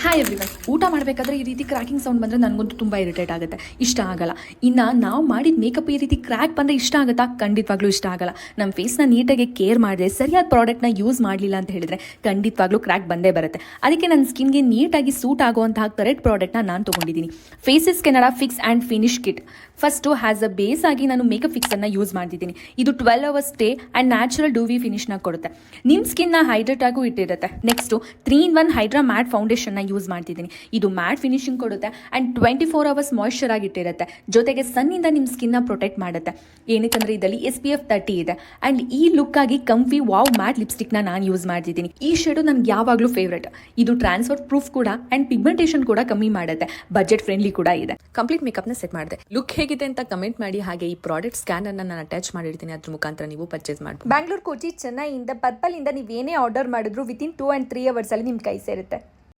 Hi everyone. ಊಟ ಮಾಡಬೇಕಾದ್ರೆ ಈ ರೀತಿ ಕ್ರ್ಯಾಕಿಂಗ್ ಸೌಂಡ್ ಬಂದರೆ ನನಗಂತೂ ತುಂಬ ಇರಿಟೇಟ್ ಆಗುತ್ತೆ, ಇಷ್ಟ ಆಗಲ್ಲ. ಇನ್ನು ನಾವು ಮಾಡಿದ ಮೇಕಪ್ ಈ ರೀತಿ ಕ್ರ್ಯಾಕ್ ಬಂದರೆ ಇಷ್ಟ ಆಗುತ್ತಾ? ಖಂಡಿತವಾಗ್ಲೂ ಇಷ್ಟ ಆಗಲ್ಲ. ನಮ್ಮ ಫೇಸ್ನ ನೀಟಾಗಿ ಕೇರ್ ಮಾಡಿದೆ, ಸರಿಯಾದ ಪ್ರಾಡಕ್ಟ್ನ ಯೂಸ್ ಮಾಡಲಿಲ್ಲ ಅಂತ ಹೇಳಿದರೆ ಖಂಡಿತವಾಗ್ಲೂ ಕ್ರ್ಯಾಕ್ ಬಂದೇ ಬರುತ್ತೆ. ಅದಕ್ಕೆ ನನ್ನ ಸ್ಕಿನ್ಗೆ ನೀಟಾಗಿ ಸೂಟ್ ಆಗುವಂತಹ ಕರೆಕ್ಟ್ ಪ್ರಾಡಕ್ಟ್ನ ನಾನು ತೊಗೊಂಡಿದ್ದೀನಿ. Faces Canada fix and finish kit. First has a base ಆಗಿ ನಾನು ಮೇಕಪ್ ಫಿಕ್ಸನ್ನು ಯೂಸ್ ಮಾಡ್ತಿದ್ದೀನಿ. ಇದು 12 hours stay and natural dewy ಫಿನಿಶ್ನ ಕೊಡುತ್ತೆ. ನಿಮ್ಮ ಸ್ಕಿನ್ನ ಹೈಡ್ರೇಟ್ ಆಗು ಇಟ್ಟಿರುತ್ತೆ. ನೆಕ್ಸ್ಟು 3-in-1 ಹೈಡ್ರಾ ಮ್ಯಾಟ್ ಫೌಂಡೇಶನ್ನ ಯೂಸ್ ಮಾಡ್ತಿದ್ದೀನಿ. ಇದು ಮ್ಯಾಟ್ ಫಿನಿಶಿಂಗ್ ಕೊಡುತ್ತೆ ಆ್ಯಂಡ್ 24 hours ಮಾಯ್ಶ್ಚರ್ ಆಗಿಟ್ಟಿರುತ್ತೆ. ಜೊತೆಗೆ ಸನ್ನಿಂದ ನಿಮ್ಮ ಸ್ಕಿನ್ನ ಪ್ರೊಟೆಕ್ಟ್ ಮಾಡುತ್ತೆ. ಏನಕ್ಕಂದ್ರೆ ಇದರಲ್ಲಿ SPF 30 ಇದೆ. ಆ್ಯಂಡ್ ಈ ಲುಕ್ ಆಗಿ ಕಂಫಿ ವಾವ್ ಮ್ಯಾಟ್ ಲಿಪ್ಸ್ಟಿಕ್ನ ನಾನು ಯೂಸ್ ಮಾಡ್ತಿದ್ದೀನಿ. ಈ ಶೇಡು ನನಗೆ ಯಾವಾಗಲೂ ಫೇವ್ರೇಟ್. ಇದು ಟ್ರಾನ್ಸ್ಫರ್ ಪ್ರೂಫ್ ಕೂಡ ಆ್ಯಂಡ್ ಪಿಗ್ಮೆಂಟೇಷನ್ ಕೂಡ ಕಮ್ಮಿ ಮಾಡುತ್ತೆ. ಬಜೆಟ್ ಫ್ರೆಂಡ್ಲಿ ಕೂಡ ಇದೆ. ಕಂಪ್ಲೀಟ್ ಮೇಕಪ್ನ ಸೆಟ್ ಮಾಡಿದೆ. ಲುಕ್ ಹೇಗಿದೆ ಅಂತ ಕಮೆಂಟ್ ಮಾಡಿ. ಹಾಗೆ ಈ ಪ್ರಾಡಕ್ಟ್ ಸ್ಕ್ಯಾನರ್ ನಾನು ಅಟ್ಯಾಚ್ ಮಾಡಿರ್ತೀನಿ, ಅದ್ರ ಮುಖಾಂತರ ನೀವು ಪರ್ಚೇಸ್ ಮಾಡಬಹುದು. ಬ್ಯಾಂಗ್ಳೂರ್, ಕೊಚ್ಚಿ, ಚೆನ್ನೈಯಿಂದ, ಪರ್ಪಲ್ ಇಂದ ನೀವೇನೇ ಆರ್ಡರ್ ಮಾಡಿದ್ರು ವಿತಿನ್ 2 and 3 hours ಅಲ್ಲಿ ನಿಮ್ಮ ಕೈ ಸೇರುತ್ತೆ.